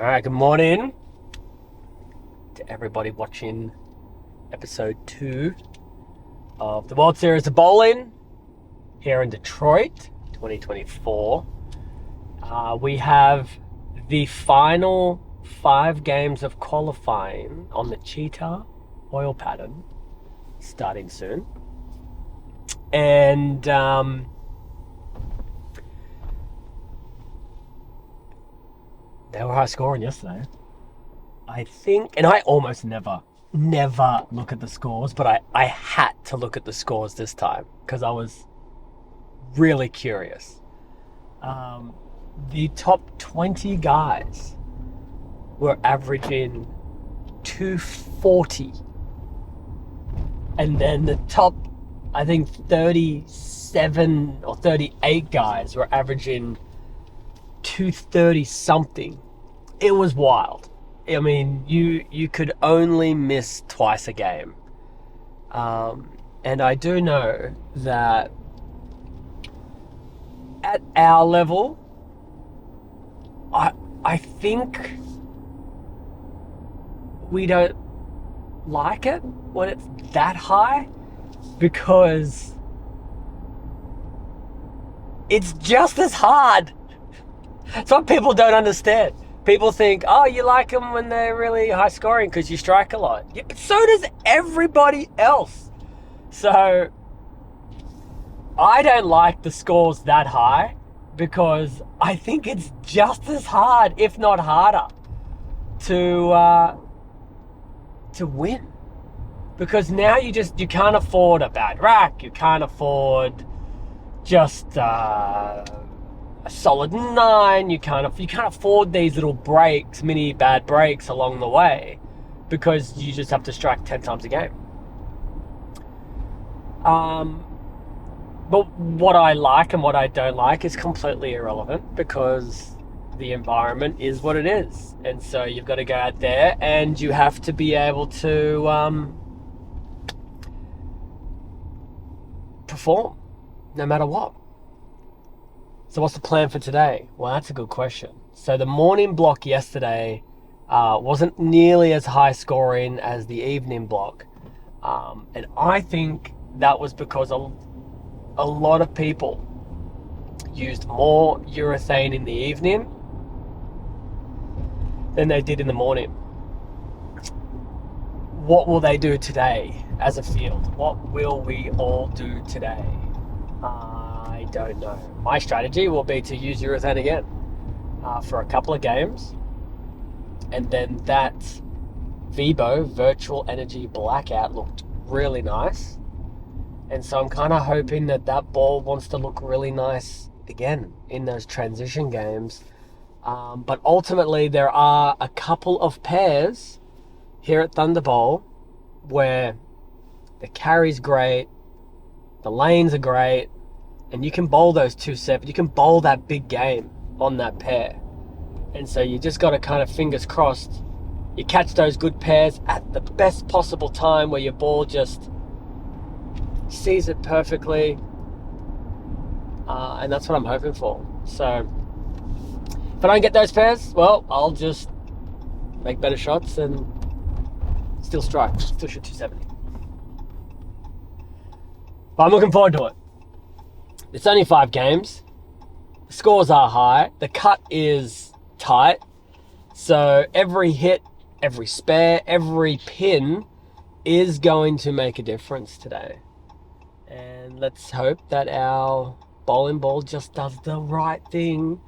All right, good morning to everybody watching episode 2 of the World Series of Bowling here in Detroit, 2024. We have the final 5 games of qualifying on the Cheetah oil pattern starting soon. And they were high scoring yesterday. I think, and I almost never look at the scores, but I had to look at the scores this time because I was really curious. The top 20 guys were averaging 240. And then the top, I think 37 or 38 guys were averaging 230 something. It was wild. I mean, you could only miss twice a game. And I do know that at our level, I think we don't like it when it's that high because it's just as hard. That's what people don't understand. People think, oh, you like them when they're really high scoring because you strike a lot. Yeah, but so does everybody else. So I don't like the scores that high because I think it's just as hard, if not harder, to win. Because now you can't afford a bad rack. You can't afford just a solid 9. You can't afford these little breaks, mini bad breaks along the way, because you just have to strike 10 times a game. But what I like and what I don't like is completely irrelevant because the environment is what it is. And so you've got to go out there and you have to be able to perform no matter what. So what's the plan for today? Well, that's a good question. So the morning block yesterday wasn't nearly as high scoring as the evening block. And I think that was because a lot of people used more urethane in the evening than they did in the morning. What will they do today as a field? What will we all do today? I don't know. My strategy will be to use urethane again for a couple of games, and then that VBO, Virtual Energy Blackout, looked really nice, and so I'm kind of hoping that ball wants to look really nice again in those transition games. But ultimately there are a couple of pairs here at Thunderbowl where the carry's great, the lanes are great, and you can bowl those 2-7. You can bowl that big game on that pair. And so you just got to kind of fingers crossed you catch those good pairs at the best possible time where your ball just sees it perfectly. And that's what I'm hoping for. So if I don't get those pairs, well, I'll just make better shots and still strike, still shoot 270. But I'm looking forward to it. It's only 5 games. The scores are high. The cut is tight. So every hit, every spare, every pin is going to make a difference today. And let's hope that our bowling ball just does the right thing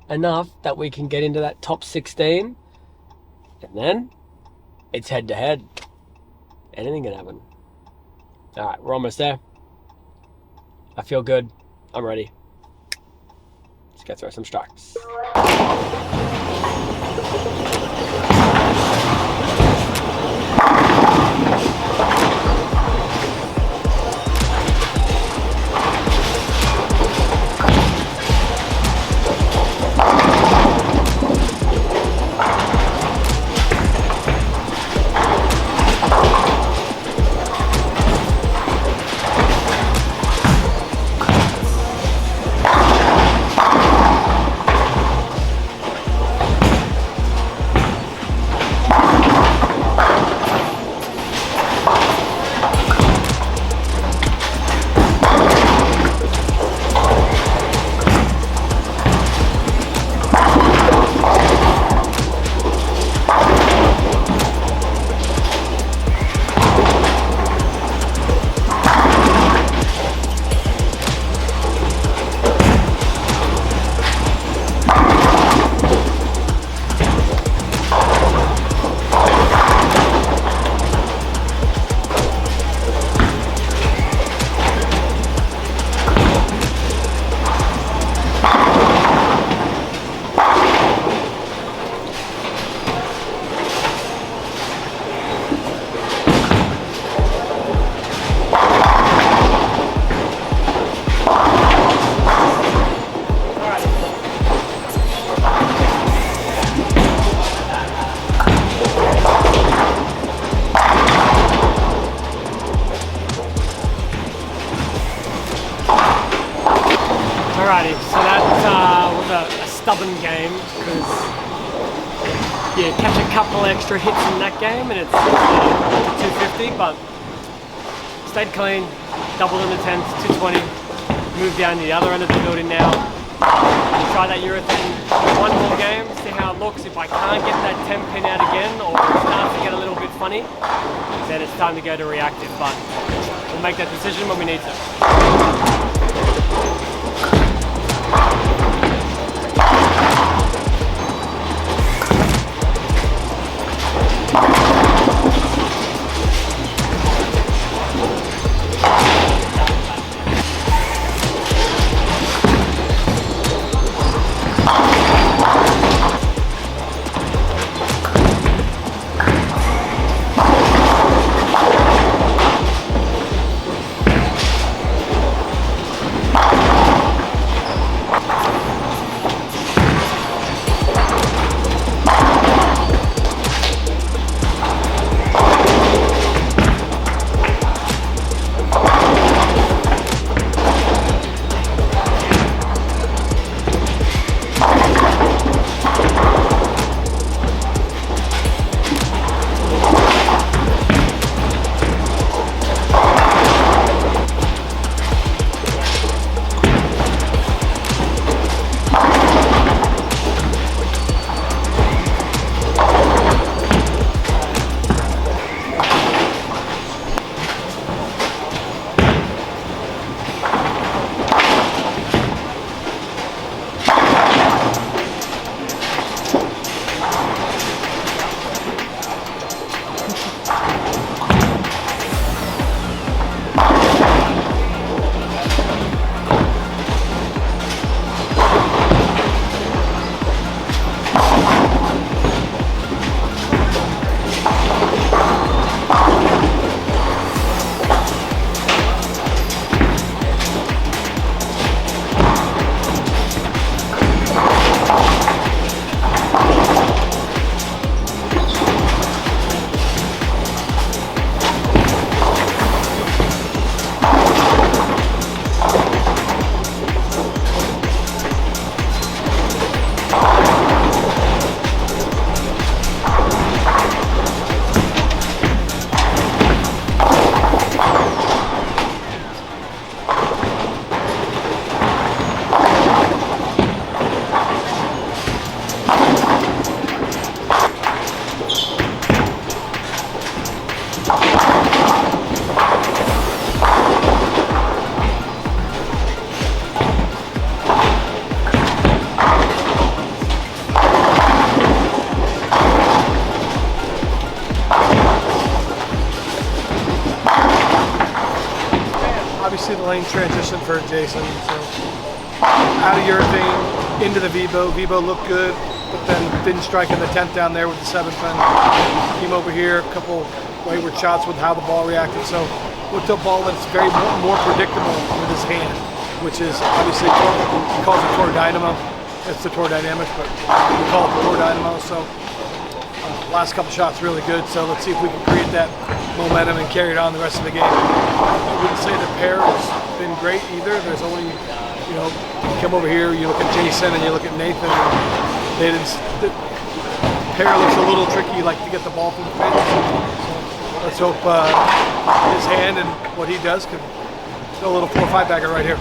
enough that we can get into that top 16. And then it's head to head. Anything can happen. All right, we're almost there. I feel good. I'm ready. Let's go throw some strikes. So that was a stubborn game because you catch a couple extra hits in that game and it's 250, but stayed clean, doubled in the 10th, 220, moved down to the other end of the building now. Try that urethane one more game, see how it looks. If I can't get that 10 pin out again or it starts to get a little bit funny, then it's time to go to reactive, but we'll make that decision when we need to. Obviously the lane transition for Jason, so out of urethane into the Vibo. Vibo looked good, but then didn't strike in the 10th down there with the 7th pin. Came over here, a couple wayward shots with how the ball reacted, so looked at a ball that's very more predictable with his hand, which is obviously, he calls it Tor Dynamo. It's the Tor Dynamic, but we call it the Tor Dynamo, so last couple shots really good, so let's see if we can create that momentum and carry it on the rest of the game. I wouldn't say the pair has been great either. There's only, you know, you come over here, you look at Jason and you look at Nathan, and the pair looks a little tricky, like to get the ball from the fence. So let's hope his hand and what he does can do a little 4-5 bagger right here.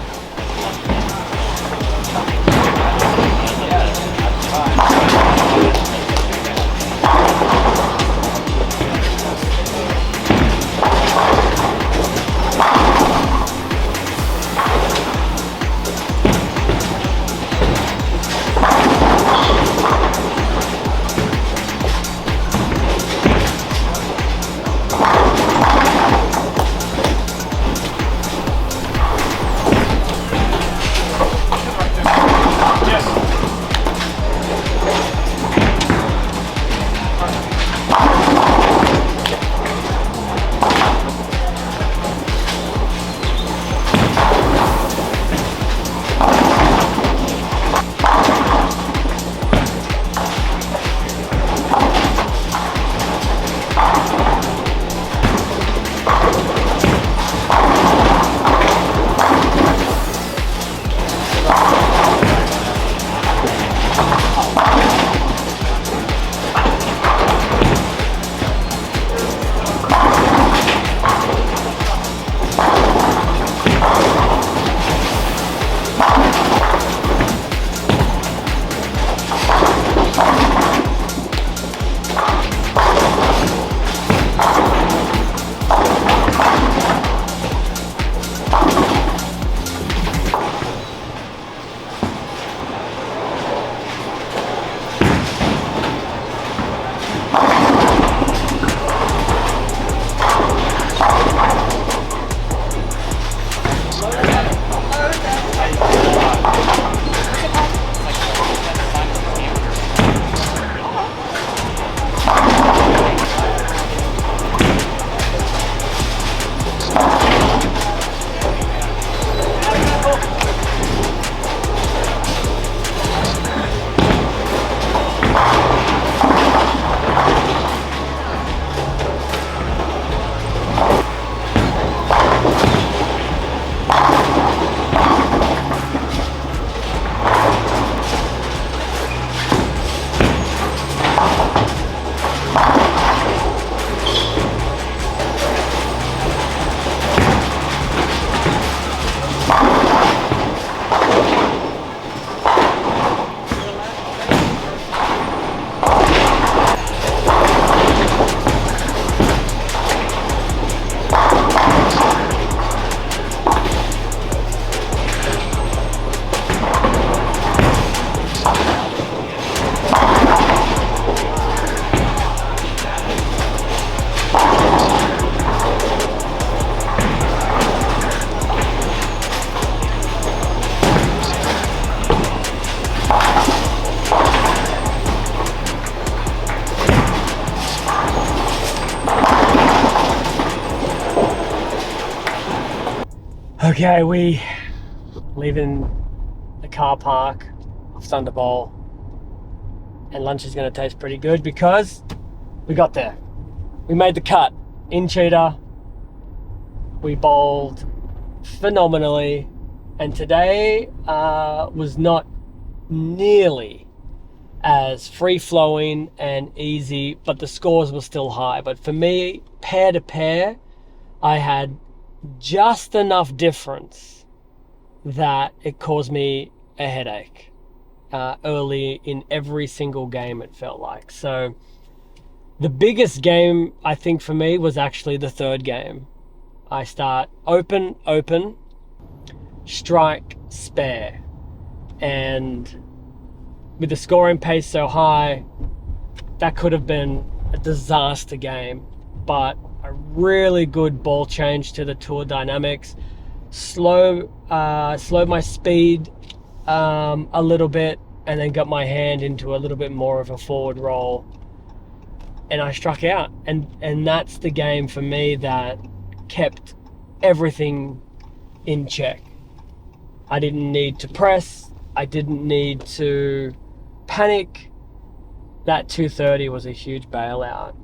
Okay, we leaving the car park of Thunderbowl, and lunch is going to taste pretty good because we got there. We made the cut in Cheetah. We bowled phenomenally, and today was not nearly as free-flowing and easy, but the scores were still high. But for me, pair to pair, I had just enough difference that it caused me a headache early in every single game, it felt like. So the biggest game, I think, for me was actually the third game. I start open, strike, spare. And with the scoring pace so high, that could have been a disaster game. But a really good ball change to the tour dynamics. Slowed my speed a little bit, and then got my hand into a little bit more of a forward roll. And I struck out. And that's the game for me that kept everything in check. I didn't need to press. I didn't need to panic. That 230 was a huge bailout.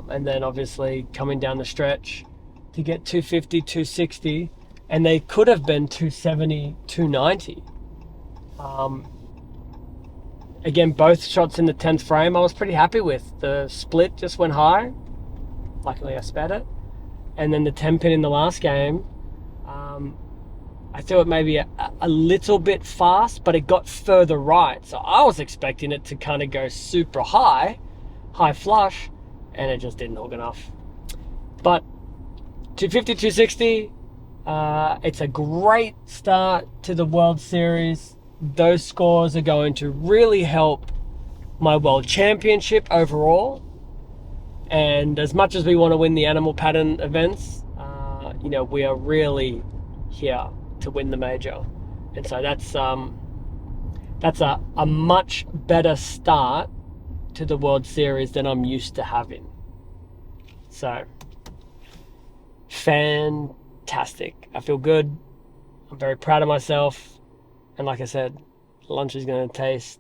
And then obviously coming down the stretch to get 250, 260, and they could have been 270, 290. Again, both shots in the 10th frame I was pretty happy with. The split just went high. Luckily I sped it. And then the 10 pin in the last game, I threw it maybe a little bit fast, but it got further right. So I was expecting it to kind of go super high flush, and it just didn't hook enough. But 250, 260, it's a great start to the World Series. Those scores are going to really help my World Championship overall. And as much as we want to win the animal pattern events, we are really here to win the major. And so that's a much better start to the World Series than I'm used to having. So, fantastic. I feel good. I'm very proud of myself. And like I said, lunch is going to taste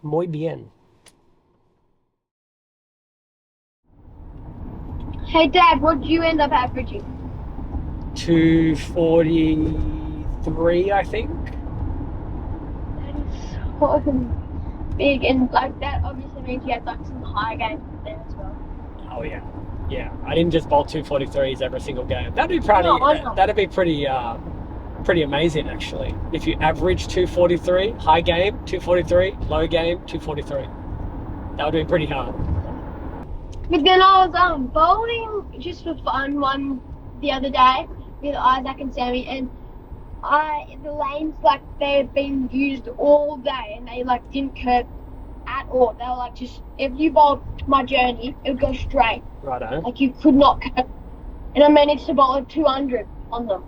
muy bien. Hey Dad, what did you end up averaging? 243, I think. That is so big, and like that obviously means you had like some higher games there as well. Oh yeah. I didn't just bowl 243s every single game. That'd be pretty amazing actually. If you average 243, high game 243, low game 243. That would be pretty hard. But then I was bowling just for fun one the other day with Isaac and Sammy, and the lanes, like, they've been used all day and they like didn't curve at all. They were like, just if you bowled my journey, it would go straight. Righto. Like you could not curve. And I managed to bowl a 200 on them.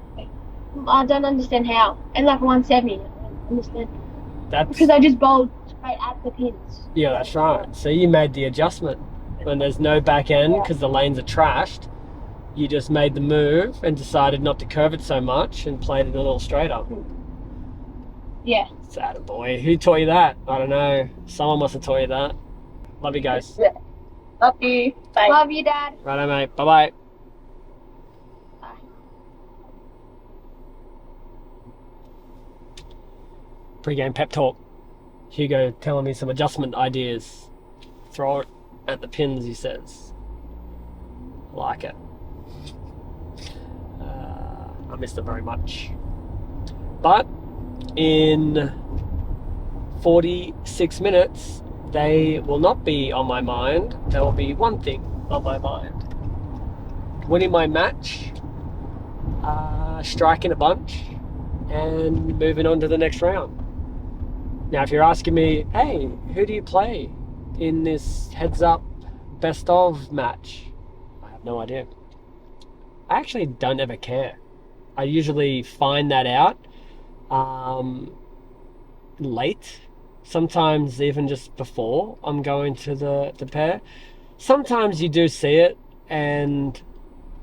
I don't understand how. And like 170. I don't understand. That's because I just bowled straight at the pins. Yeah, that's right. So you made the adjustment. When there's no back end because the lanes are trashed, you just made the move and decided not to curve it so much and played it a little straighter. Yeah. Sad boy. Who taught you that? I don't know. Someone must have taught you that. Love you guys. Yeah. Love you. Bye. Love you, Dad. Righto, mate. Bye-bye. Bye. Pre-game pep talk. Hugo telling me some adjustment ideas. Throw it at the pins, he says. I like it. I missed it very much. But in 46 minutes, they will not be on my mind. There will be one thing on my mind. Winning my match, striking a bunch, and moving on to the next round. Now, if you're asking me, hey, who do you play in this heads-up best-of match? I have no idea. I actually don't ever care. I usually find that out late, sometimes even just before I'm going to the pair. Sometimes you do see it, and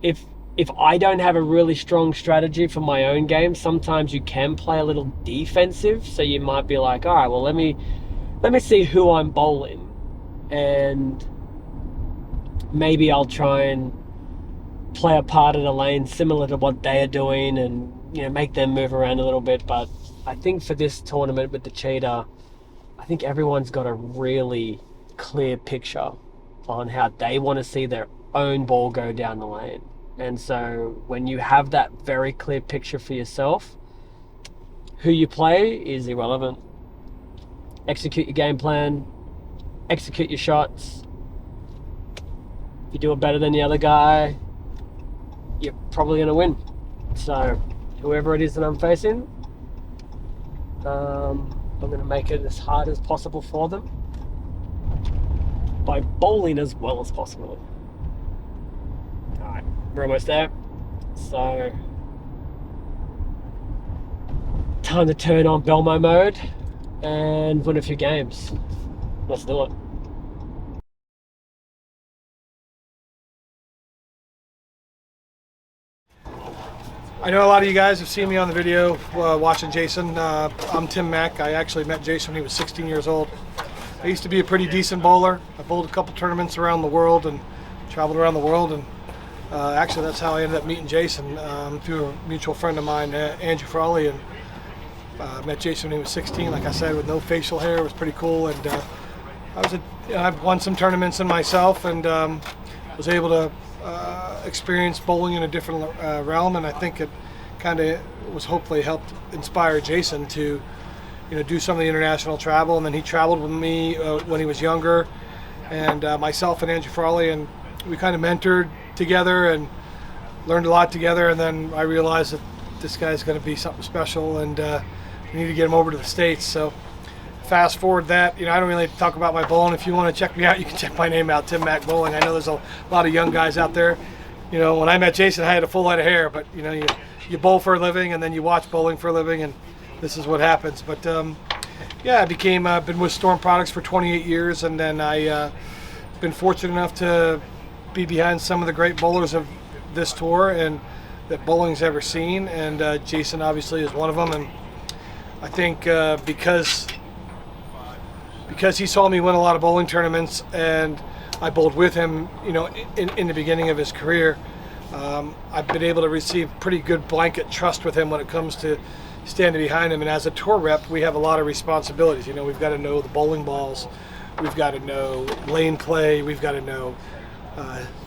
if if I don't have a really strong strategy for my own game, sometimes you can play a little defensive. So you might be like, all right, well, let me see who I'm bowling, and maybe I'll try and play a part of the lane similar to what they are doing, and make them move around a little bit. But I think for this tournament with the Cheetah, I think everyone's got a really clear picture on how they want to see their own ball go down the lane. And so when you have that very clear picture for yourself, who you play is irrelevant. Execute your game plan, execute your shots. If you do it better than the other guy, you're probably going to win. So whoever it is that I'm facing, I'm going to make it as hard as possible for them by bowling as well as possible. Alright, we're almost there. So, time to turn on Belmo mode and win a few games. Let's do it. I know a lot of you guys have seen me on the video watching Jason. I'm Tim Mack. I actually met Jason when he was 16 years old. I used to be a pretty decent bowler. I bowled a couple tournaments around the world and traveled around the world. And actually, that's how I ended up meeting Jason through a mutual friend of mine, Andrew Frawley. And met Jason when he was 16, like I said, with no facial hair. It was pretty cool. And I've won some tournaments in myself, and was able to experience bowling in a different realm, and I think it kind of was hopefully helped inspire Jason to do some of the international travel. And then he traveled with me when he was younger, and myself and Andrew Frawley, and we kind of mentored together and learned a lot together. And then I realized that this guy's going to be something special, and we need to get him over to the States. So fast forward that, I don't really talk about my bowling. If you want to check me out, you can check my name out, Tim Mack Bowling. I know there's a lot of young guys out there. When I met Jason, I had a full head of hair, but you bowl for a living, and then you watch bowling for a living, and this is what happens. But yeah, I been with Storm Products for 28 years, and then I been fortunate enough to be behind some of the great bowlers of this tour and that bowling's ever seen, and Jason obviously is one of them. And I think because he saw me win a lot of bowling tournaments, and I bowled with him, in the beginning of his career, I've been able to receive pretty good blanket trust with him when it comes to standing behind him. And as a tour rep, we have a lot of responsibilities. We've got to know the bowling balls, we've got to know lane play, we've got to know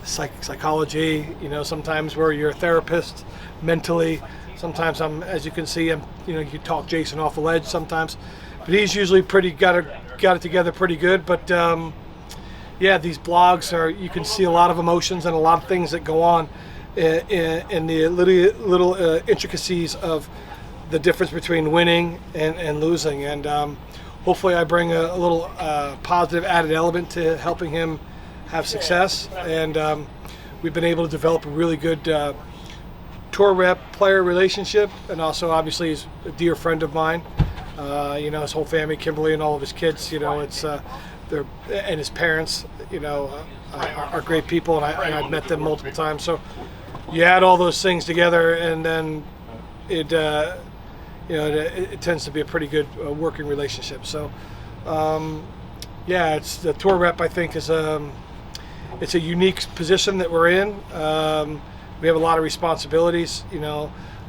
psychology. Sometimes where you're a therapist mentally. Sometimes as you can see, you talk Jason off the ledge sometimes, but he's usually got it together pretty good. But yeah, these blogs you can see a lot of emotions and a lot of things that go on in the little intricacies of the difference between winning and losing. And hopefully I bring a little positive added element to helping him have success. And we've been able to develop a really good tour rep player relationship, and also obviously he's a dear friend of mine. His whole family, Kimberly and all of his kids, and his parents, are great people, and I've met them multiple times. So you add all those things together, and then it tends to be a pretty good working relationship. So yeah, it's the tour rep. I think is it's a unique position that we're in. We have a lot of responsibilities,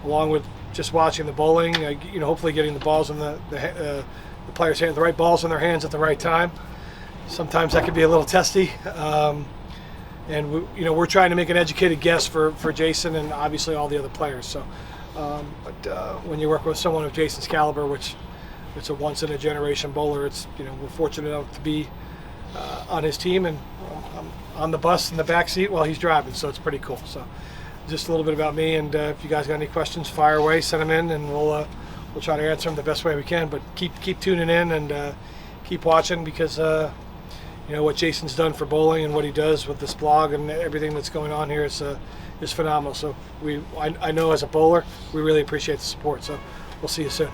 along with just watching the bowling. Hopefully getting the balls in the players' hands, the right balls in their hands at the right time. Sometimes that can be a little testy, and we're trying to make an educated guess for Jason and obviously all the other players. So, but when you work with someone of Jason's caliber, which it's a once in a generation bowler, it's we're fortunate enough to be on his team, and I'm on the bus in the back seat while he's driving, so it's pretty cool. So, just a little bit about me, and if you guys got any questions, fire away, send them in, and we'll try to answer them the best way we can. But keep tuning in and keep watching, because what Jason's done for bowling and what he does with this blog and everything that's going on here is phenomenal. So I know as a bowler, we really appreciate the support. So we'll see you soon.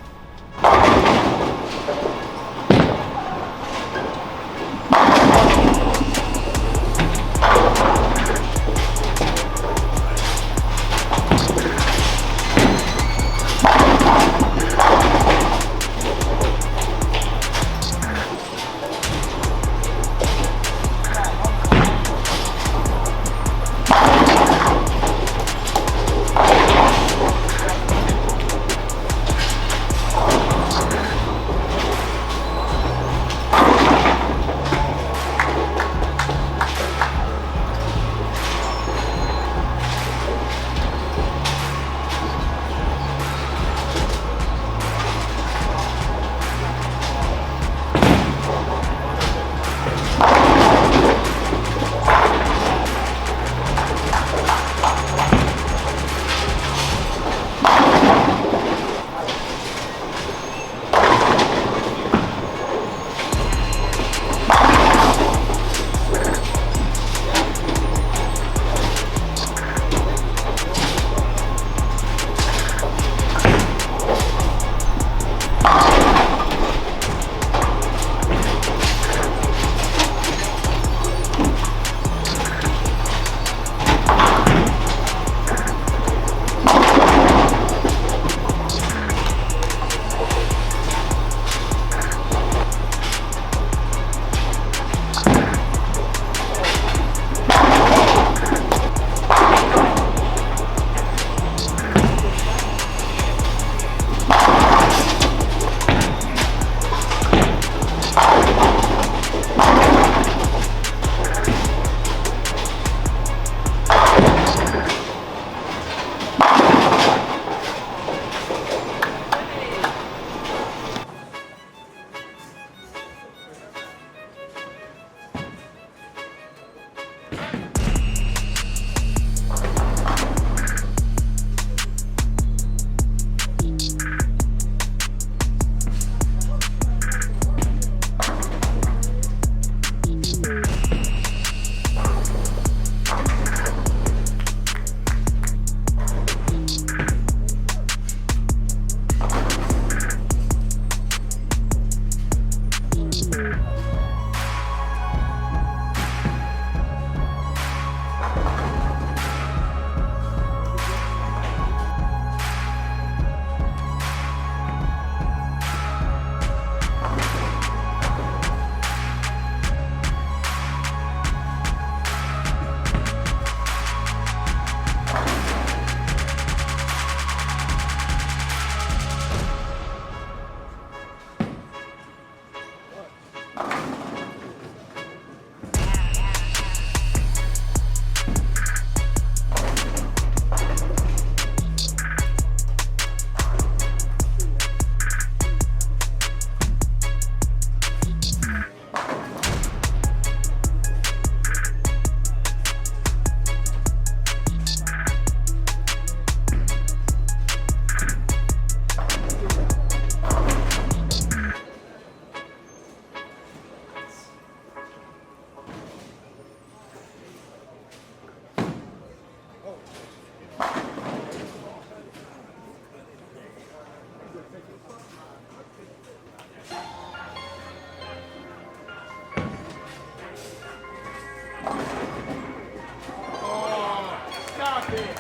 Oh, stop it.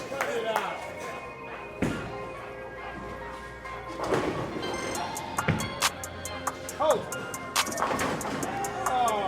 Cut it out. Oh. Oh.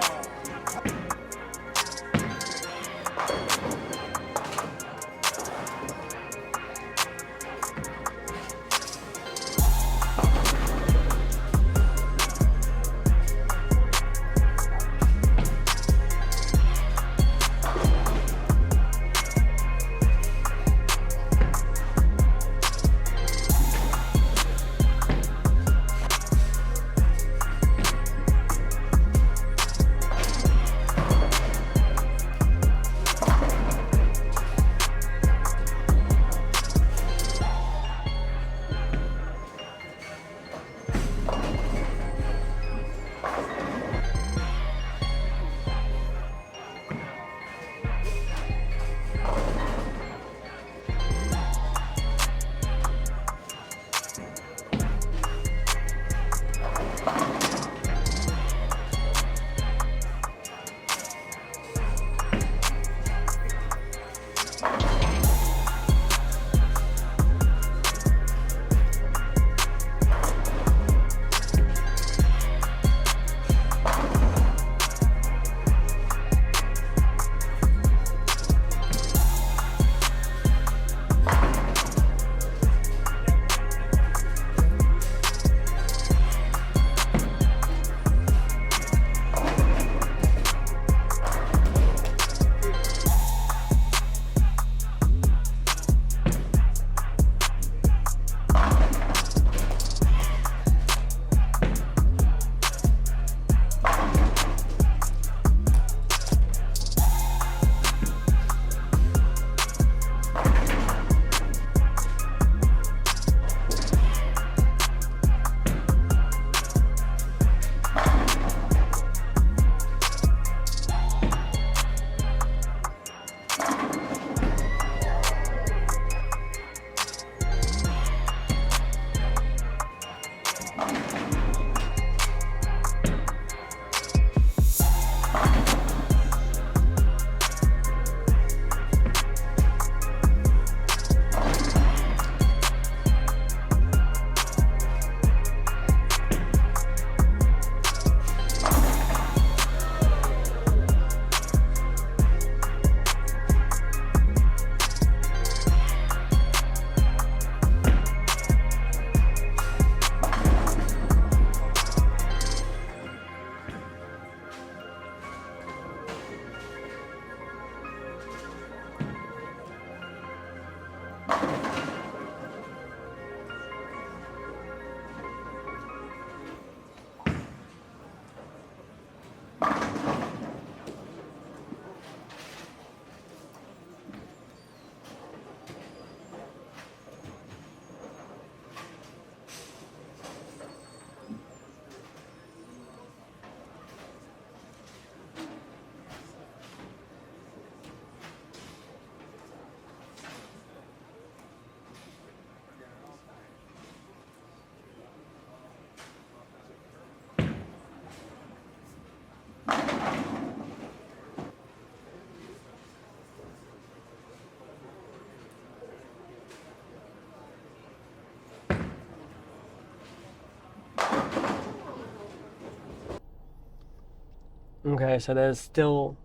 Okay, so there's still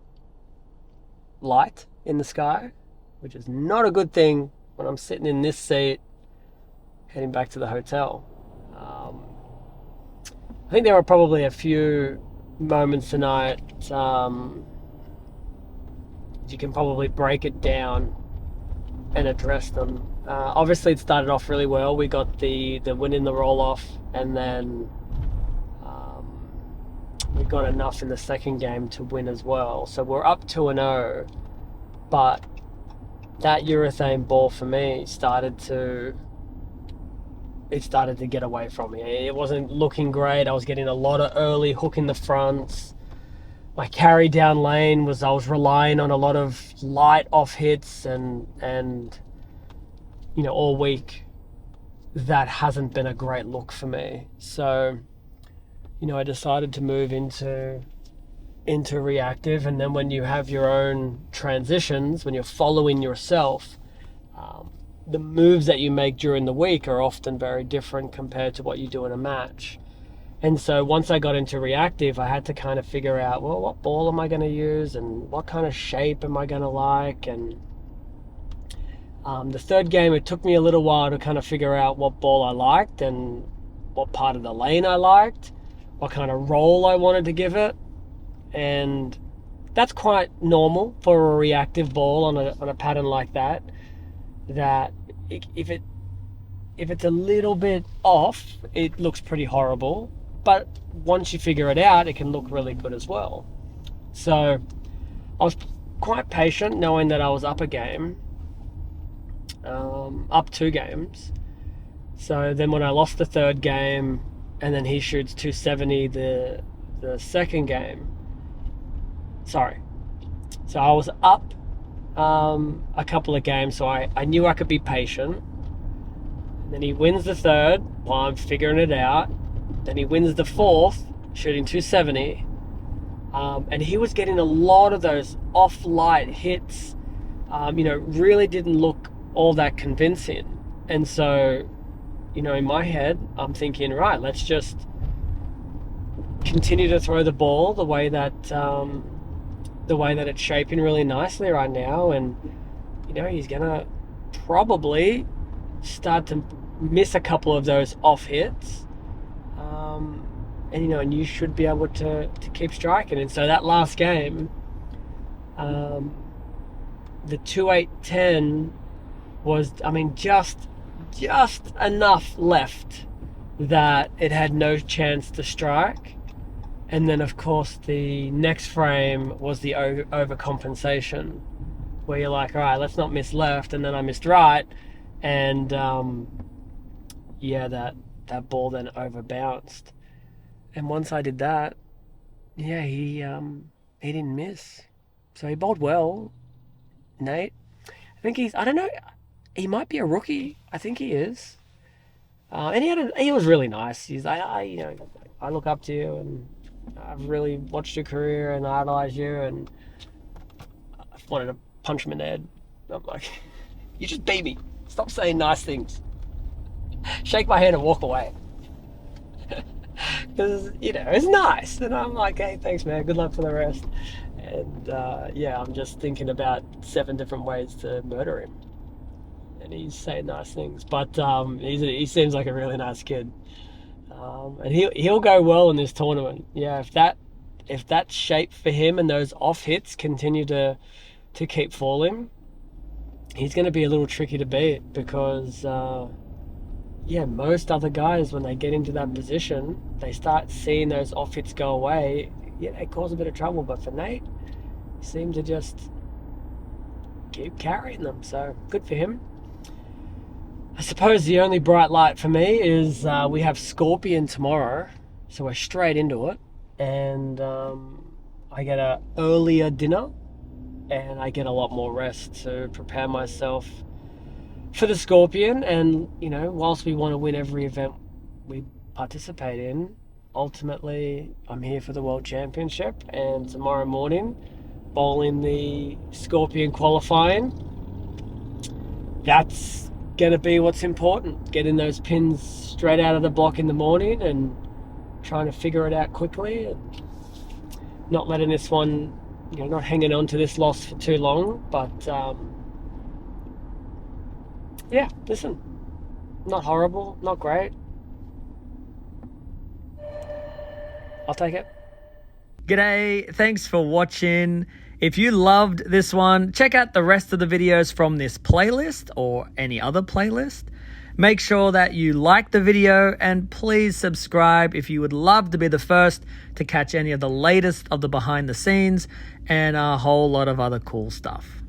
light in the sky, which is not a good thing when I'm sitting in this seat heading back to the hotel. I think there were probably a few moments tonight. You can probably break it down and address them. Obviously, it started off really well. We got the win in the roll-off, and then we got enough in the second game to win as well. So we're up 2-0, but that urethane ball for me started to get away from me. It wasn't looking great. I was getting a lot of early hook in the fronts. My carry down lane I was relying on a lot of light off hits, and you know, all week that hasn't been a great look for me. So, you know, I decided to move into into reactive, and then when you have your own transitions, when you're following yourself, the moves that you make during the week are often very different compared to what you do in a match. And so once I got into reactive, I had to kind of figure out, well, what ball am I going to use and what kind of shape am I going to like? And the third game, it took me a little while to kind of figure out what ball I liked and what part of the lane I liked, what kind of roll I wanted to give it. And that's quite normal for a reactive ball on a pattern like that, that if it's a little bit off, it looks pretty horrible. But once you figure it out, it can look really good as well. So I was quite patient, knowing that I was up a game, up 2 games. So then when I lost the third game, and then he shoots 270 the second game. Sorry. So I was up a couple of games, so I knew I could be patient. And then he wins the third while I'm figuring it out. Then he wins the fourth, shooting 270. And he was getting a lot of those off-light hits, really didn't look all that convincing. And so, in my head, I'm thinking, right, let's just continue to throw the ball the way that it's shaping really nicely right now. And, he's going to probably start to miss a couple of those off hits. And you should be able to keep striking. And so that last game, the 2-8-10 was, just enough left that it had no chance to strike. And then, of course, the next frame was the overcompensation, where you're like, all right, let's not miss left. And then I missed right. And, that ball then overbounced. And once I did that, he didn't miss. So he bowled well, Nate. I think I don't know, he might be a rookie. I think he is. And he was really nice. I look up to you, and I've really watched your career and idolized you, and I wanted to punch him in the head. I'm like, you just beat me. Stop saying nice things. Shake my hand and walk away. Because, it's nice. And I'm like, hey, thanks, man. Good luck for the rest. And, I'm just thinking about 7 different ways to murder him. And he's saying nice things. But he seems like a really nice kid. And he'll go well in this tournament. Yeah, if that shape for him and those off hits continue to keep falling, he's going to be a little tricky to beat, because most other guys, when they get into that position, they start seeing those off hits go away. They cause a bit of trouble. But for Nate, he seemed to just keep carrying them. So good for him. I suppose the only bright light for me is we have Scorpion tomorrow, so we're straight into it. And I get an earlier dinner, and I get a lot more rest to prepare myself for the Scorpion. And, whilst we want to win every event we participate in, ultimately I'm here for the World Championship. And tomorrow morning, bowling the Scorpion qualifying, that's going to be what's important. Getting those pins straight out of the block in the morning and trying to figure it out quickly, and not letting this one, not hanging on to this loss for too long. But listen, not horrible, not great. I'll take it. G'day, thanks for watching. If you loved this one, check out the rest of the videos from this playlist or any other playlist. Make sure that you like the video, and please subscribe if you would love to be the first to catch any of the latest of the behind the scenes and a whole lot of other cool stuff.